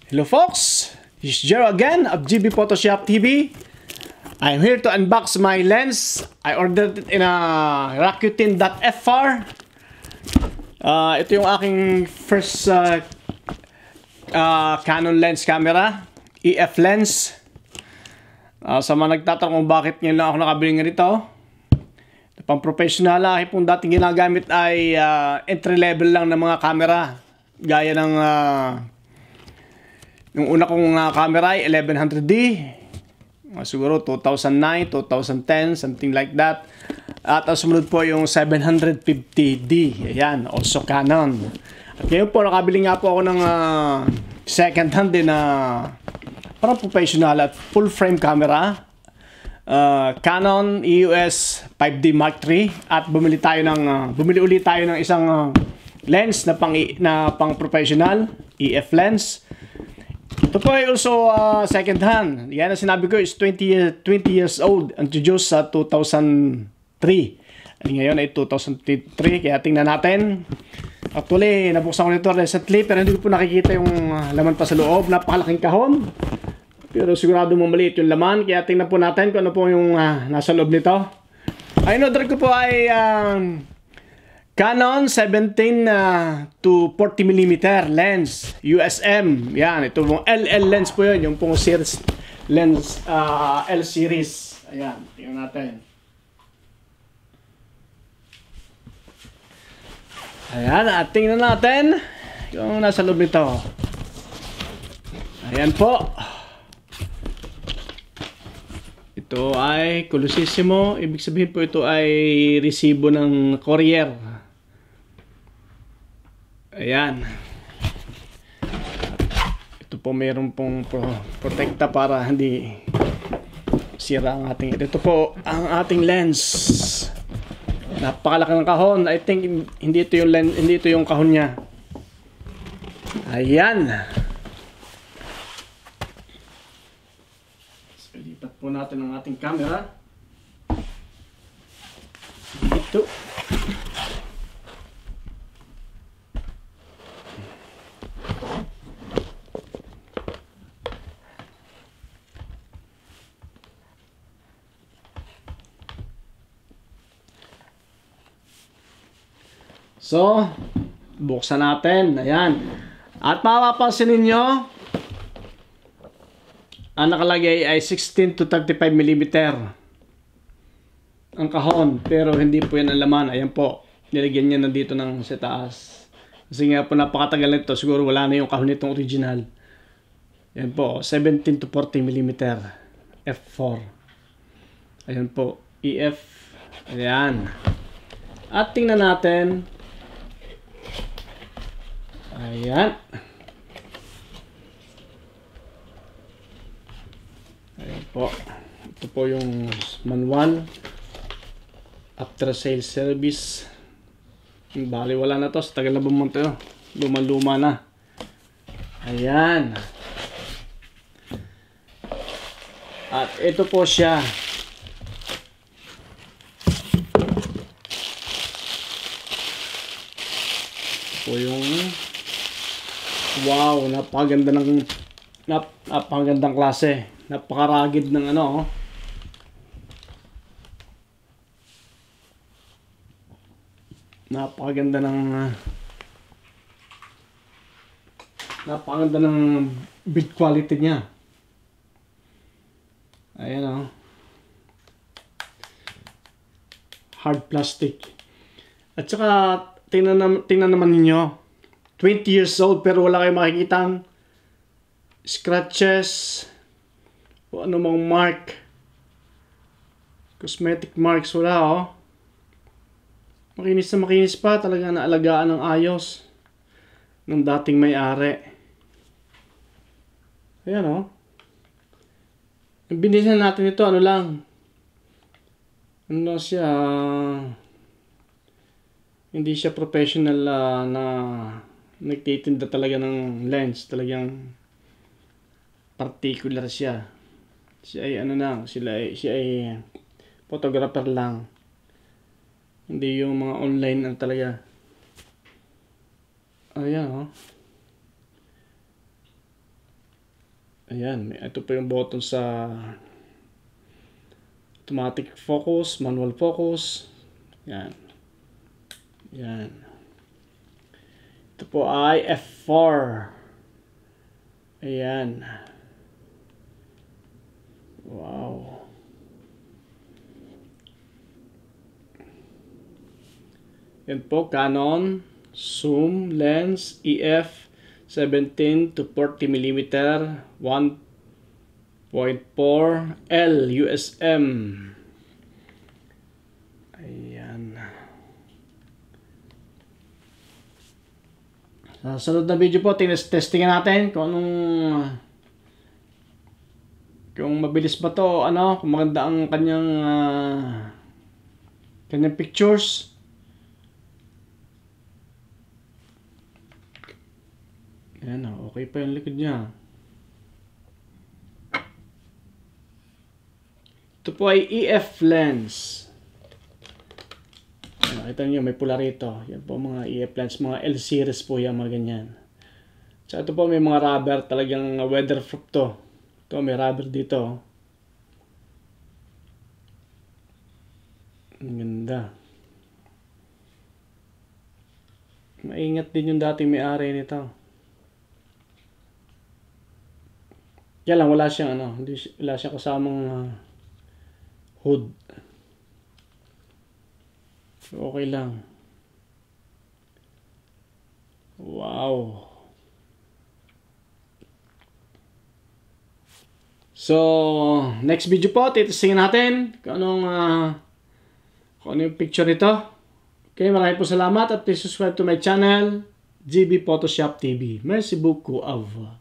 Hello folks, this is Jero again of GB Photoshop TV. I'm here to unbox my lens. I ordered it in a Rakuten.fr. Ito yung aking first Canon lens camera, EF lens. Sa mga nagtatanong kung bakit ngayon lang ako nakabili ng ito, pang professional, pong dating ginagamit ay entry level lang ng mga camera. Gaya ng yung una kong camera ay 1100D, siguro 2009, 2010, something like that. At ang sumunod po yung 750D, ayan, also Canon. At ngayon po nakabili nga po ako ng second hand din na parang professional at full frame camera, Canon EOS 5D Mark III. At bumili ulit tayo ng isang lens na pang professional, EF lens. Ito po ay also second hand. Yan ang sinabi ko is 20 years old. Introduced sa 2003. Ngayon ay 2003. Kaya tingnan natin. Actually, nabuksan ko nito recently pero hindi ko po nakikita yung laman pa sa loob. Napakalaking kahon. Pero sigurado mo maliit yung laman. Kaya tingnan po natin kung ano po yung nasa loob nito. Ay, in-order ko po ay Canon 17 to 40mm lens, USM. Yan, ito pong LL lens po yun, yung pong series lens, L series. Ayan, tingnan natin. Ayan, at tingnan natin yung nasa loob nito. Ayan po. Ito ay Colosissimo. Ibig sabihin po ito ay resibo ng courier. Ayan. Ito po mayroon pong protekta para hindi sira ang ating. Ito po ang ating lens. Napakalaki ng kahon. I think hindi ito yung lens, hindi ito yung kahon niya. Ayan. So, lipat po natin ang ating camera. Ito. So, buksan natin. Ayan. At mapapansin ninyo, ang nakalagay ay 16 to 35mm ang kahon. Pero hindi po yan ang laman. Ayan po. Nilagyan niya na dito ng sa taas. Kasi nga po napakatagal nito. Siguro wala na yung kahon nitong original. Ayan po. 17 to 40mm f4. Ayan po. EF. Ayan. At tingnan natin. Ayan. Ayan po. Ito po yung manual. After sales service. Bali wala na to. Sa tagal na bumunta yun. Luma-luma na. Ayan. At ito po siya. Ito po yung wow, napakagandang klase. Napakaragid ng ano. Napakaganda ng build quality niya. Ayan hard plastic. At saka tingnan naman ninyo. 20 years old pero wala kayong makikitang scratches o anumang mark, cosmetic marks, wala makinis na makinis pa, talaga naalagaan ng ayos ng dating may-ari. Ayan ang binilhan natin ito, ano lang siya, hindi siya professional na nagtitinda talaga ng lens. Talagang particular siya. Siya ay siya ay photographer lang. Hindi yung mga online ang talaga. Ayan Ayan, ito po yung button sa automatic focus, manual focus. Yan. Yan. Ito po ay F4. Ayan. Wow. Yan po, Canon zoom lens EF 17 to 40 mm 1.4 L USM. Ayan. Sa sunod na video po, testingan natin kung kung mabilis ba to, kung maganda ang kanyang pictures. Ayan, okay pa yung likod niya. Ito po ay EF lens. Nakita niyo may pula rito. Yan po mga EF lens, mga L series po yan, mga ganyan. So ito po may mga rubber, talagang weatherproof to. Ito may rubber dito. Ang ganda. Maingat din yung dating may-ari nito. Kaya lang wala siyang wala siyang kasamang hood. Okay lang. Wow. So, next video po, titisingin natin kung ano yung picture nito. Okay, maraming po salamat at please subscribe to my channel, GB Photoshop TV. Merci beaucoup. Au revoir.